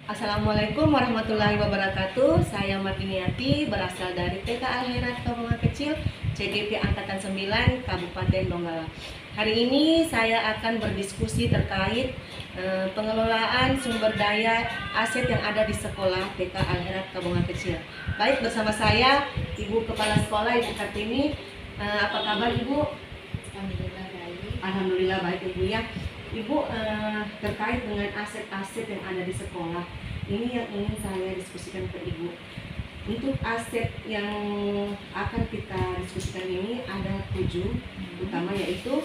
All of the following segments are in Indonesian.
Assalamualaikum warahmatullahi wabarakatuh. Saya Martiniati, berasal dari TK Al-Khairat Kampung Kecil, CGP Angkatan 9, Kabupaten Donggala. Hari ini saya akan berdiskusi terkait pengelolaan sumber daya aset yang ada di sekolah TK Al-Khairat Kampung Kecil. Baik, bersama saya Ibu Kepala Sekolah, Ibu Kartini. Apa kabar Ibu? Alhamdulillah baik. Alhamdulillah baik Ibu ya. Ibu, terkait dengan aset-aset yang ada di sekolah, ini yang ingin saya diskusikan ke Ibu. Untuk aset yang akan kita diskusikan ini ada 7 utama, yaitu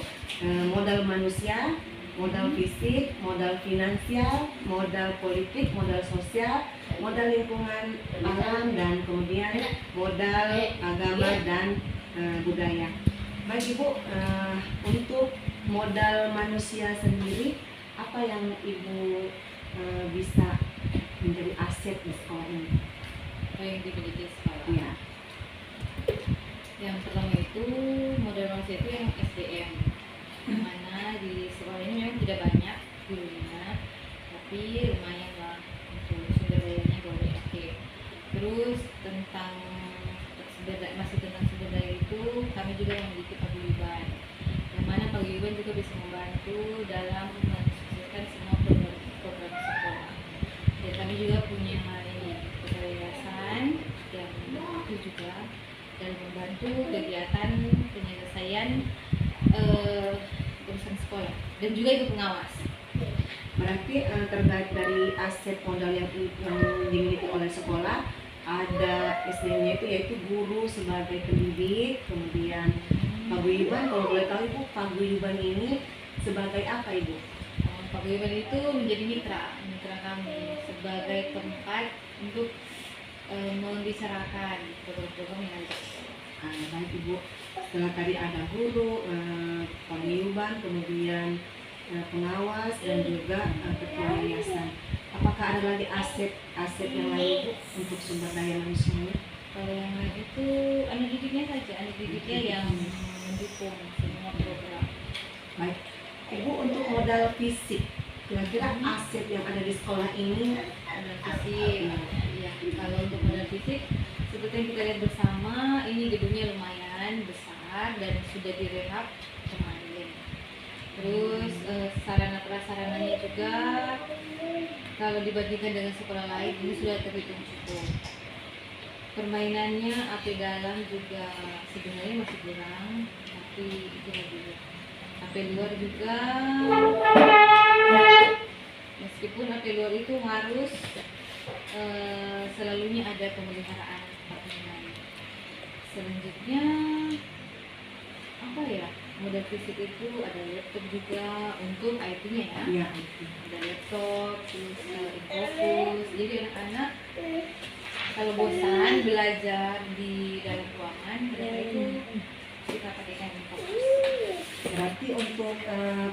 modal manusia, modal fisik, modal finansial, modal politik, modal sosial, modal lingkungan alam, dan kemudian modal agama dan budaya. Baik Ibu, untuk modal manusia sendiri, apa yang Ibu bisa menjadi aset di sekolah ini? Yang dimiliki sekolah. Ya. Yang pertama itu modal manusia itu yang SDM. Mana di sekolah ini memang tidak banyak dulunya, tapi lumayan lah untuk sumber dayanya boleh oke. Terus masih tentang sumber daya itu kami juga memiliki paguyuban. Yang mana paguyuban juga bisa membantu dalam mensukseskan semua program sekolah. Dan kami juga punya yayasan yang itu juga dalam membantu kegiatan penyelesaian urusan sekolah dan juga itu pengawas. Berarti terkait dari aset modal yang dimiliki oleh sekolah, ada SDM-nya itu yaitu guru sebagai pendidik, kemudian paguyuban. Kalau boleh tahu Ibu, paguyuban ini sebagai apa Ibu? Paguyuban itu menjadi mitra kami sebagai tempat untuk membicarakan program-program yang ada di sekolah. Baik Ibu, setelah tadi ada guru, paguyuban, kemudian pengawas, dan juga ketua yayasan. Apakah ada lagi aset yang lain Ibu untuk sumber daya manusia? Kalau yang lain itu anak didiknya saja, anak didiknya yang mendukung semua program. Baik, Ibu, untuk modal fisik, kira-kira aset yang ada di sekolah ini? Modal fisik, ya. Kalau untuk modal fisik, seperti yang kita lihat bersama, ini gedungnya lumayan besar dan sudah direhab kemarin. Terus sarana prasarananya juga kalau dibandingkan dengan sekolah lain ini sudah terhitung cukup. Permainannya AP dalam juga sebenarnya masih kurang, tapi itu lebih. AP luar juga, meskipun AP luar itu harus selalunya ada pemeliharaan permainan. Selanjutnya apa ya? Modal fisik itu ada laptop juga untuk IT-nya ya. Iya. Ada laptop, terus Infocus. Jadi anak-anak kalau bosan belajar di dalam ruangan, mereka itu kita pakaikan Infocus. Berarti untuk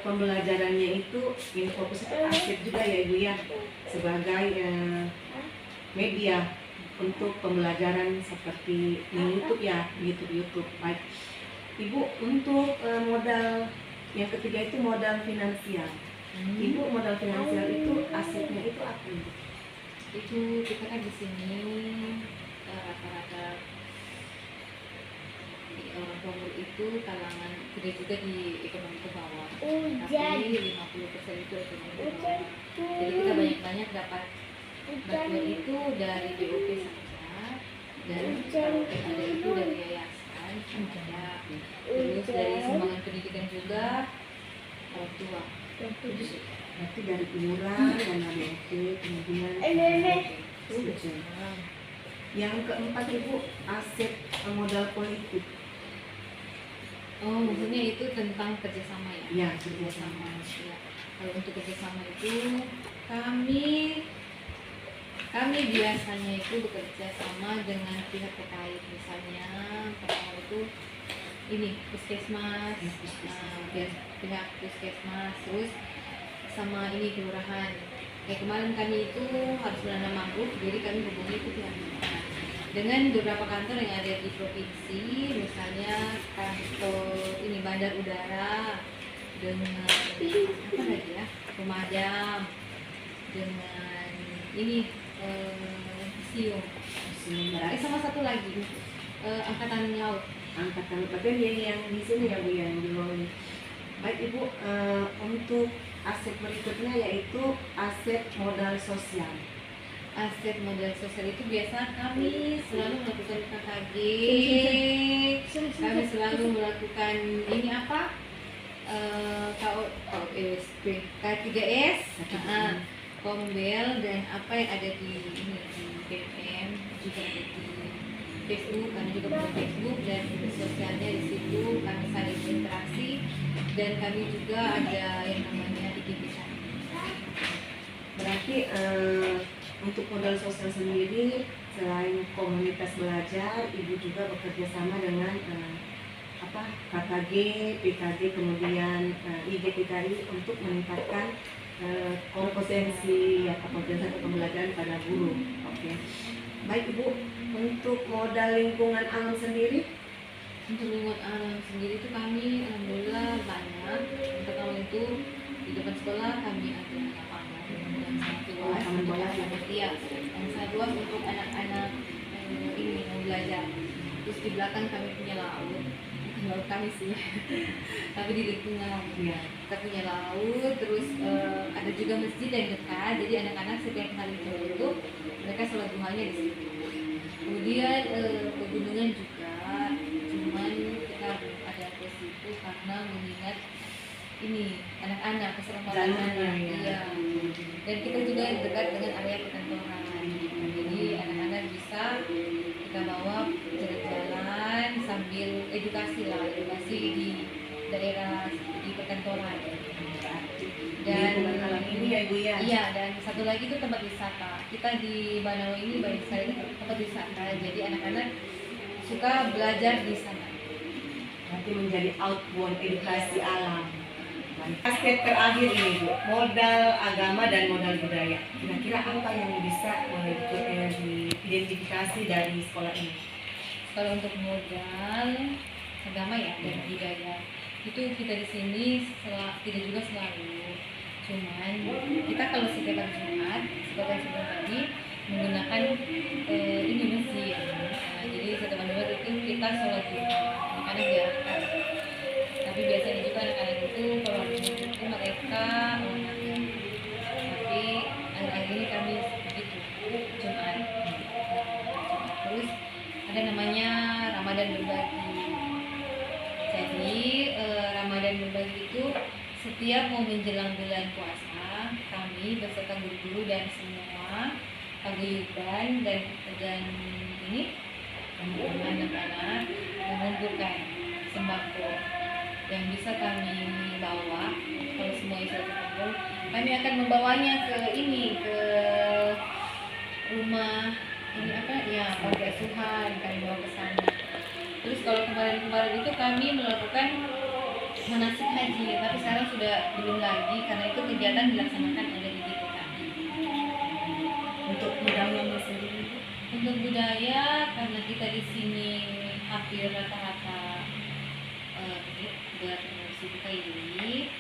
pembelajarannya itu Infocus itu aset juga ya Ibu ya, sebagai media untuk pembelajaran seperti YouTube ya, YouTube. Baik Ibu, untuk modal yang ketiga itu modal finansial. Ibu, modal finansial itu asetnya itu apa Ibu? Itu kita kan di sini rata-rata orang tua itu kalangan tidak juga di ekonomi ke bawah, tapi 50% itu ekonomi ke bawah. Jadi kita banyak-banyak dapat bantuan itu dari BOP saja, dan kalau ada itu dari yayasan saja, terus dari sumbangan pendidikan juga orang tua. Berarti dari iuran, dana BOP, kemudian yang keempat Ibu, aset modal politik. Oh, maksudnya itu tentang kerjasama ya? Ya, Kerjasama. Ya. Kalau untuk kerjasama itu kami biasanya itu bekerja sama dengan pihak terkait. Misalnya pertama itu ini puskesmas, pihak puskesmas, terus sama ini kelurahan. Kayak kemarin kami itu harus menanam mangrove, jadi kami hubungi itu pihak kelurahan. Dengan beberapa kantor yang ada di provinsi, misalnya kantor ini bandar udara, dengan apa lagi ya, pemadam, dengan ini museum. Sama satu lagi angkatan laut. Angkatan berarti yang di sini ya Bu, yang di bawah ini. Baik Ibu, untuk aset berikutnya yaitu aset modal sosial. Aset modal sosial itu biasa kami selalu melakukan KKG, kami selalu melakukan ini apa, KOSP, K3S, Kombel, dan apa yang ada di ini di BM juga ada di Facebook. Kami juga punya Facebook dan sosialnya di situ kami saling berinteraksi, dan kami juga ada yang namanya IG kita. Berarti untuk modal sosial sendiri, selain komunitas belajar, Ibu juga bekerja sama dengan KKG, PKG, kemudian IGPKI untuk meningkatkan kompetensi pembelajaran pada guru. Oke. Baik Ibu, untuk modal lingkungan alam sendiri? Untuk lingkungan alam sendiri itu kami alhamdulillah banyak. Pertama itu di depan sekolah kami ada lapangan yang sangat luas, yang sangat luas untuk anak-anak ini mau belajar. Terus di belakang kami punya laut, bukan laut kami sih, tapi di lingkungan kita punya laut. Terus ada juga masjid yang dekat, jadi anak-anak setiap hari itu mereka sholat duhanya di situ. Kemudian pegunungan juga, cuman kita ada ke situ karena mengingat ini anak-anak keselamatan anak, iya. Dan kita juga dekat dengan area perkantoran, jadi anak-anak bisa kita bawa jalan-jalan sambil edukasi di daerah di perkantoran. Dan ini ya Ibu ya. Iya, dan satu lagi itu tempat wisata. Kita di Banawa ini banyak sekali tempat wisata, jadi anak-anak suka belajar di sana. Nanti menjadi outbound edukasi alam. Aspek terakhir ini Bu, modal agama dan modal budaya. Kira-kira apa yang bisa diidentifikasi dari sekolah ini? Kalau untuk modal agama ya dan budaya itu kita di sini tidak juga selalu. Cuman kita kalau setiap hari Jumat seperti yang sudah tadi menggunakan ini masjid. Jadi setiap hari Jumat itu kita sholat Jumat, anak-anak diarahkan. Tapi biasanya juga anak-anak itu kalau hari Jumat itu mereka olahraga. Tapi akhir-akhir ini kami begitu Jumat. Terus ada namanya Ramadan berbagi. Jadi Ramadan berbagi itu setiap mau menjelang bulan puasa, kami beserta guru-guru dan semua paguyuban dan ini anak-anak mengumpulkan sembako yang bisa kami bawa. Kalau semua sudah terkumpul, kami akan membawanya ke rumah ini apa ya, panti asuhan, kami bawa ke sana. Terus kalau kemarin itu kami melakukan manasik haji, tapi sekarang sudah belum lagi karena itu kegiatan dilaksanakan oleh IGPKI. Untuk budayanya sendiri? Untuk budaya, karena kita di sini hampir rata-rata bermusik ini,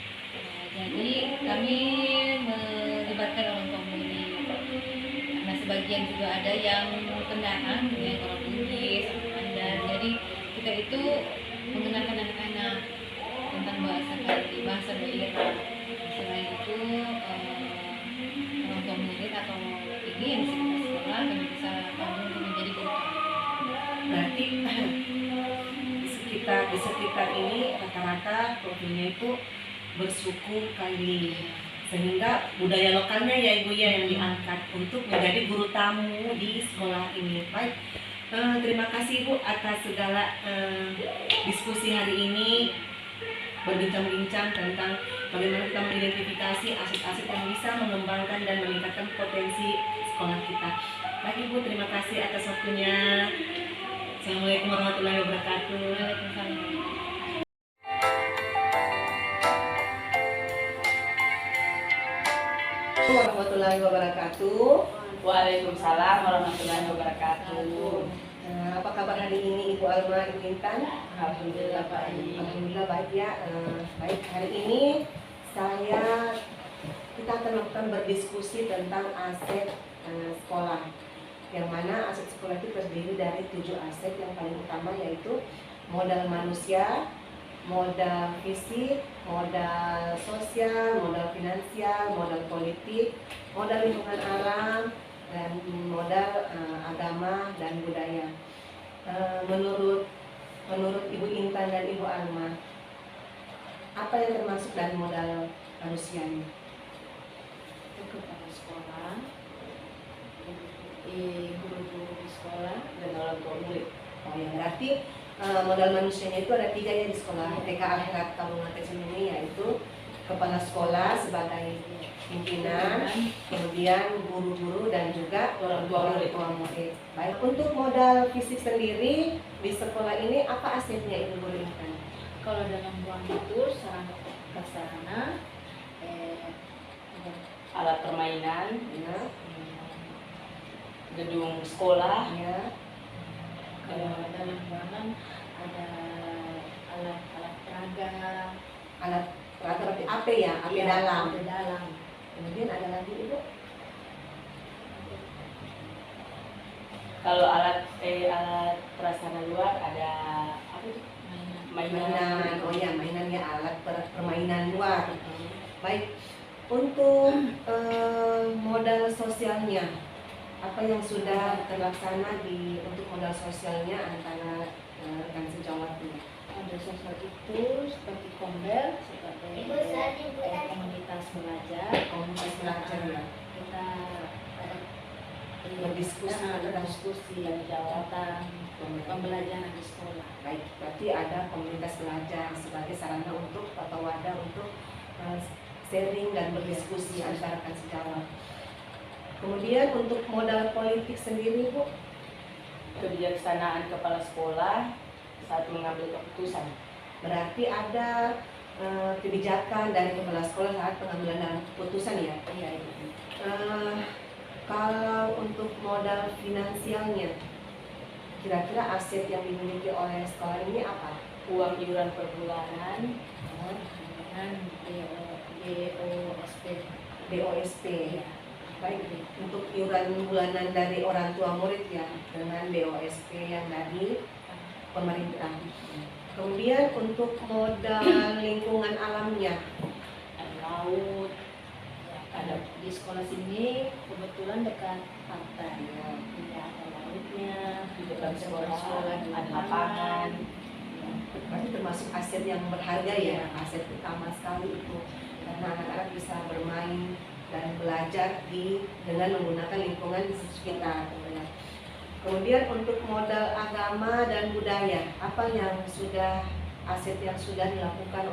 jadi kami melibatkan orang tua murid. Nah, sebagian juga ada yang pendatang yang orang Bugis, jadi kita itu mengenalkan anak-anak tentang bahasa daerah. Selain itu orang tua murid atau ini yang bisa kita sekolah dan bisa untuk menjadi guru. Berarti di sekitar ini rata-rata profilnya itu bersuku Kaili, sehingga budaya lokalnya ya Ibu ya yang diangkat untuk menjadi guru tamu di sekolah ini. Baik, terima kasih Ibu atas segala diskusi hari ini, berbincang-bincang tentang bagaimana kita mengidentifikasi aset-aset yang bisa mengembangkan dan meningkatkan potensi sekolah kita. Baik Ibu, terima kasih atas waktunya. Assalamualaikum warahmatullahi wabarakatuh. Warahmatullahi wabarakatuh. Waalaikumsalam warahmatullahi wabarakatuh. Apa kabar hari ini Ibu Alma, Ibu Intan? Alhamdulillah baik. Alhamdulillah baik ya. Baik, hari ini saya kita akan melakukan berdiskusi tentang aset sekolah. Yang mana aset sekolah itu terdiri dari 7 aset yang paling utama, yaitu modal manusia, modal fisik, modal sosial, modal finansial, modal politik, modal lingkungan alam, dan modal agama dan budaya. Menurut Ibu Intan dan Ibu Alma, apa yang termasuk dari modal manusia ini? Kepala sekolah, guru-guru di sekolah, Dan orang tua murid. Oh ya, berarti modal manusianya itu ada 3 ya di sekolah TK Akhirat Kabupaten ini, yaitu kepala sekolah sebagai pimpinan, kemudian guru-guru dan juga orang tua murid. Baik, untuk modal fisik sendiri di sekolah ini apa asetnya Ibu Guru Intan? kalau dalam ruang itu sarana prasarana, Alat permainan, Ya, gedung sekolah, ya, kalau dalam ruangan ada alat-alat peraga, alat peralatan AP ya, AP iya, dalam. ada dalam. Kemudian ada lagi Ibu? kalau alat prasarana luar ada apa itu? Mainan. Oh ya, mainan ya, alat permainan luar. Baik, untuk modal sosialnya, apa yang sudah terlaksana untuk modal sosialnya antara rekan sejawat ini? Ada sosial itu seperti kombel, sebagai komunitas belajar. Komunitas belajar ya, Kita berdiskusi tentang diskusi tentang pembelajaran di sekolah. Baik, berarti ada komunitas belajar sebagai sarana untuk atau wadah untuk sharing dan berdiskusi antara rekan sejawat. Kemudian untuk modal politik sendiri Bu, Kebijaksanaan kepala sekolah saat mengambil keputusan. berarti ada kebijakan dari kepala sekolah saat pengambilan dalam keputusan ya. Iya, iya. Kalau untuk modal finansialnya, kira-kira aset yang dimiliki oleh sekolah ini apa? Uang iuran per bulanan, Dengan DOSP. DOSP. Iya. Baik, untuk iuran bulanan dari orang tua murid ya, dengan DOSP yang dari pemerintah. Kemudian untuk modal lingkungan alamnya, air laut, Ada di sekolah sini kebetulan dekat pantai. ya, Iya, ada lautnya, di depan sekolah, di ada lapangan. berarti termasuk aset yang berharga ya, aset utama sekali itu, karena anak-anak bisa bermain dan belajar dengan menggunakan lingkungan di sekitar. Kemudian untuk modal agama dan budaya, apa yang sudah aset yang sudah dilakukan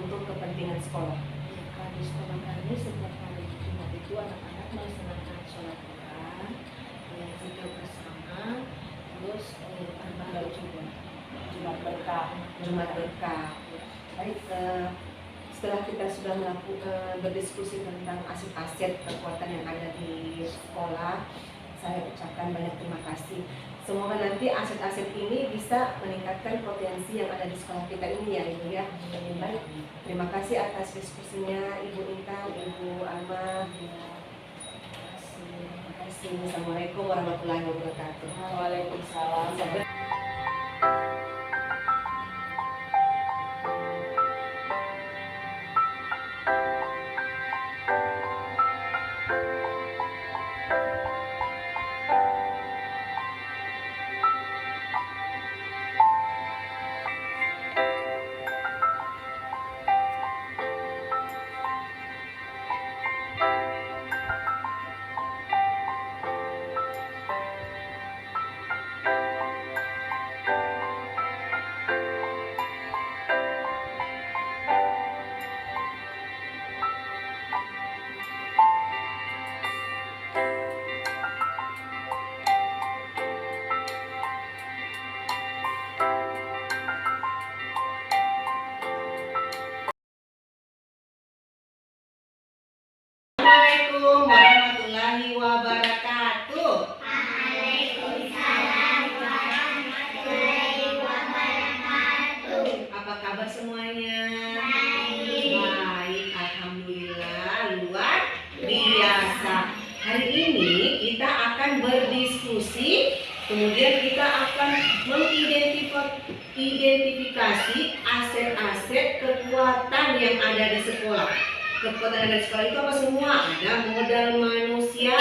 untuk kepentingan sekolah? Ya, kalau di sekolah kami setiap hari Jumat itu anak-anak melaksanakan sholat Quran, zikir bersama, terus berbagi juga. Jumat berkah. Jumat berkah. Baik, setelah kita sudah berdiskusi tentang aset-aset kekuatan yang ada di sekolah, saya ucapkan banyak terima kasih. Semoga nanti aset-aset ini bisa meningkatkan potensi yang ada di sekolah kita ini ya Ibu ya. Baik, terima kasih atas diskusinya Ibu Intan, Ibu Alma. Terima kasih. Assalamualaikum warahmatullahi wabarakatuh. Waalaikumsalam. Assalamualaikum warahmatullahi wabarakatuh. Apa kabar semuanya? Baik, alhamdulillah. Luar diskusi. Kemudian kita akan mengidentifikasi aset-aset kekuatan yang ada di sekolah. Kekuatan yang ada di sekolah itu apa semua? Ada modal manusia,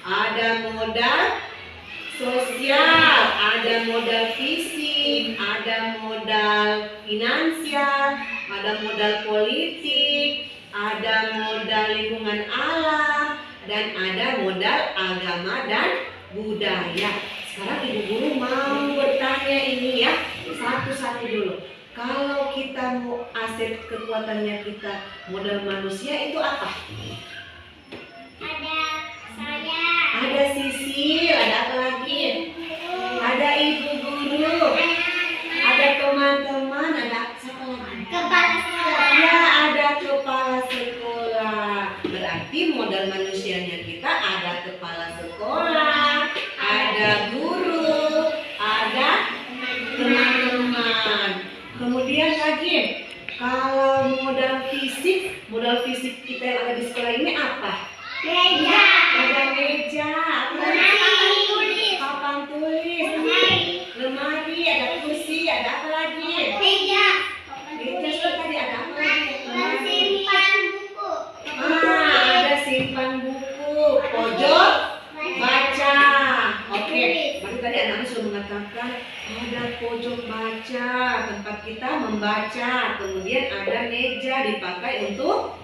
ada modal sosial, ada modal fisik, ada modal finansial, ada modal politik, ada modal lingkungan alam, dan ada modal agama dan budaya. Sekarang Ibu Guru mau bertanya ini ya, satu-satu dulu. Kalau kita mau aset kekuatannya kita modal manusia itu apa? Ada saya. Ada Sisil, ada apa lagi? Ada Ibu Guru, ada teman-teman, ada siapa lagi? Kepala sekolah. Ya, ada kepala sekolah. Berarti modal manusianya kita ada kepala sekolah, ada guru, ada teman-teman. Kemudian lagi, kalau modal fisik kita yang ada di sekolah ini apa? Meja. Ada meja, papan tulis, lemari, ada kursi, ada apa lagi? Meja. Meja sudah tadi, ada apa lagi? Dan simpan buku. Ada simpan buku, pojok baca. Oke, berarti tadi anak-anak sudah mengatakan ada pojok baca, tempat kita membaca. Kemudian ada meja dipakai untuk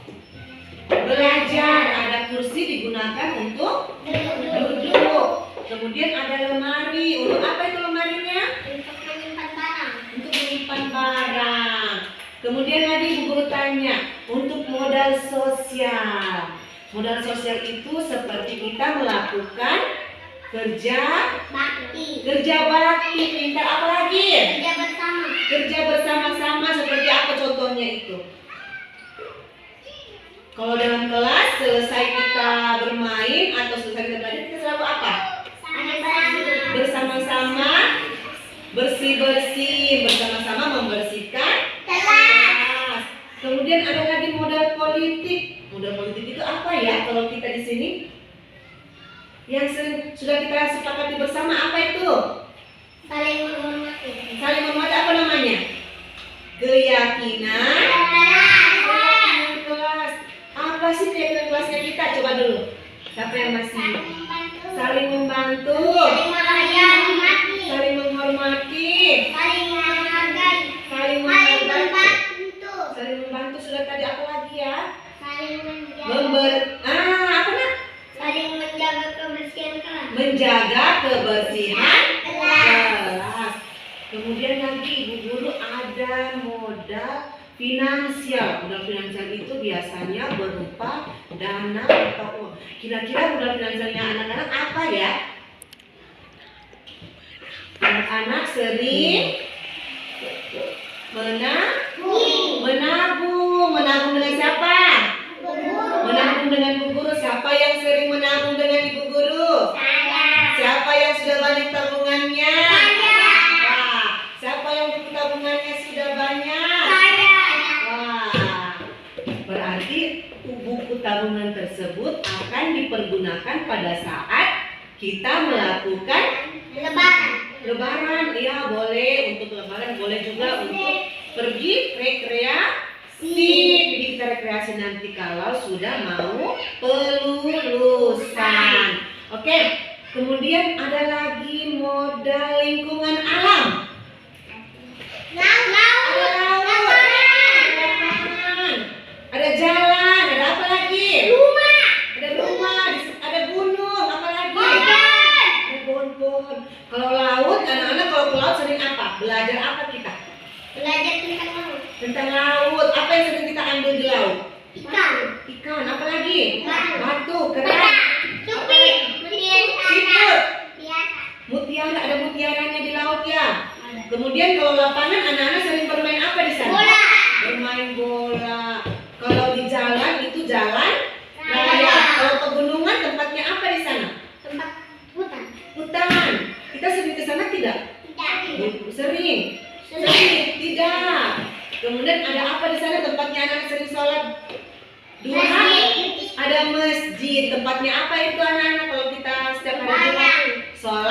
belajar, ada kursi digunakan untuk duduk. Kemudian ada lemari. Untuk apa itu lemarinya? Untuk menyimpan barang. Untuk menyimpan barang. Kemudian lagi Ibu Guru tanya, untuk modal sosial. Modal sosial itu seperti kita melakukan kerja Bakti. pintar, apa lagi? Kerja bersama. Kerja bersama-sama, seperti apa contohnya itu? Kalau dalam kelas selesai kita bermain atau selesai kita belajar, kita selalu apa? Bersama-sama bersih-bersih, bersama-sama membersihkan kelas. Kemudian ada lagi modal politik. Modal politik itu apa ya kalau kita di sini? Yang sudah kita sepakati bersama apa itu? Saling menghormati. Saling menghormati, apa namanya? Keyakinan kelas. Apa sih keyakinan kelasnya kita? Coba dulu. Siapa yang masih? Saling membantu. Saling menghormati. Saling menghormati. Saling menghargai. Saling Saling membantu. membantu. Saling membantu sudah tadi, apa lagi ya? Saling menjaga. Apa nak? Saling menjaga kebersihan kelas. Menjaga kebersihan Kelas. kelas. Kemudian lagi Ibu Guru ada modal finansial. Modal finansial itu biasanya berupa dana atau uang. Kira-kira modal finansialnya anak-anak apa ya? Anak-anak sering menabung. Menabung dengan siapa? Menabung dengan Ibu Guru. Siapa yang sering menabung dengan Ibu Guru? Siapa yang sudah banyak tabungannya? Wah, siapa yang buku tabungannya sudah banyak? Wah, berarti buku tabungan tersebut akan dipergunakan pada saat kita melakukan lebaran. Ya, boleh untuk lebaran, boleh juga untuk pergi rekreasi. Jadi kita rekreasi nanti kalau sudah mau pelulusan. Oke, kemudian ada lagi modal lingkungan alam. Ada laut, ada taman, ada jalan, ada apa lagi? Ada rumah, ada gunung, apa lagi? Ada pohon-pohon. Kalau laut, anak-anak kalau ke laut sering apa? Belajar apa kita? Belajar tentang laut. Tentang laut. Apa yang sering kita ambil di laut? Ikan. Apa lagi? Batu. Batu, kerang, Cupit. siput, Biasa. mutiara. Ada mutiaranya di laut ya. Kemudian kalau lapangan, anak-anak sering bermain apa di sana? Bola. Bermain bola. Kalau di jalan itu jalan raya. Kalau pegunungan tempatnya apa di sana? Tempat hutan. Hutan. Kita sering ke sana tidak? Tidak. Sering. Tidak. Kemudian ada apa di sana tempatnya anak-anak sering sholat? Duha. Ada masjid. Tempatnya apa itu anak-anak kalau kita setiap hari Jumat? Sholat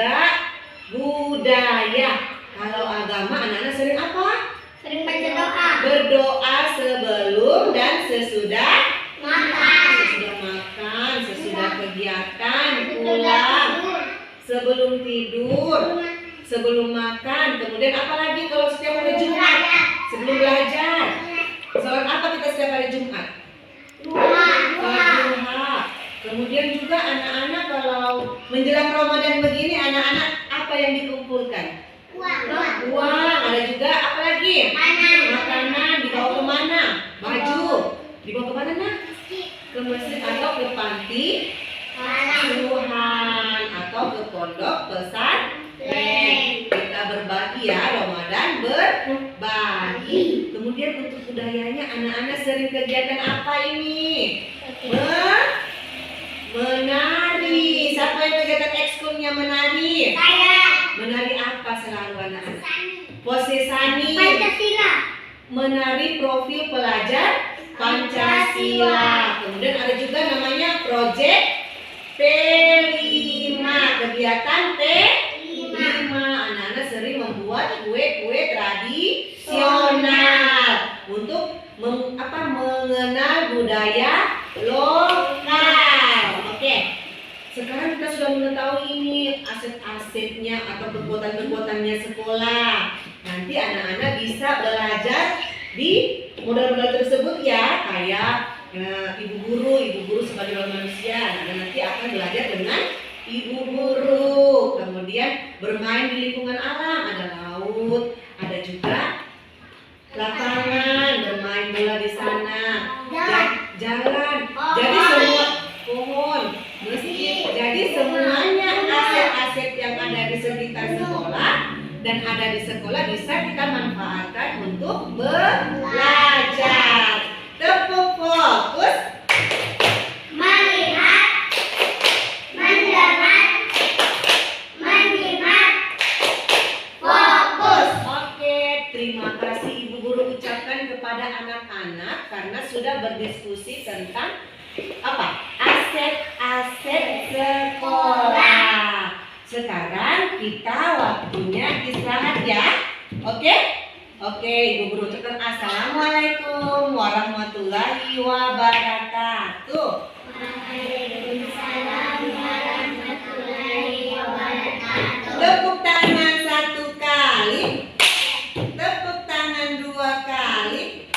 juga budaya. Kalau agama anak-anak sering apa? Sering baca doa. Berdoa sebelum dan sesudah Makan. sesudah makan, sesudah kegiatan, pulang, sebelum tidur, sebelum makan. Kemudian apa lagi kalau setiap hari Jumat? Sebelum belajar. Sholat apa kita setiap hari Jumat? Sholat duha. Kemudian juga anak-anak kalau menjelang Ramadan begini, anak-anak apa yang dikumpulkan? Uang. Ada juga apa lagi? Makanan. Dibawa kemana? Baju. Dibawa kemana nak? Ke masjid atau ke panti asuhan atau ke pondok pesantren. Kita berbagi ya, Ramadan berbagi. Kemudian untuk budayanya anak-anak sering kegiatan apa ini? Menari. Siapa yang kegiatan ekskulnya menari? Menari apa selalu anak-anak? Posesani. Menari profil pelajar Pancasila. Kemudian ada juga namanya Project P5. Kegiatan P5. Anak-anak sering membuat kue-kue tradisional untuk mengenal budaya lokal. Oke. Sekarang kita sudah mengetahui ini aset-asetnya atau kekuatan-kekuatannya sekolah. Nanti anak-anak bisa belajar di modal-modal tersebut ya, kayak ibu guru sebagai manusia. Nah, nanti akan belajar dengan ibu guru. Kemudian bermain di lingkungan alam, ada laut, ada juga lapangan, bermain bola di sana, jalan. Jadi semua pohon, masjid. Jadi semuanya aset-aset yang ada di sekitar sekolah dan ada di sekolah bisa kita manfaatkan untuk belajar. Tepuk fokus. Melihat, mendengar, menyimak, fokus. Oke, terima kasih Ibu Guru ucapkan kepada anak-anak karena sudah berdiskusi tentang apa? Aset-aset sekolah. Sekarang kita waktunya istirahat ya. Oke? Oke, Ibu Guru ucapkan Assalamualaikum warahmatullahi wabarakatuh. Waalaikumsalam warahmatullahi wabarakatuh. Tepuk tangan 1 kali. Tepuk tangan 2 kali.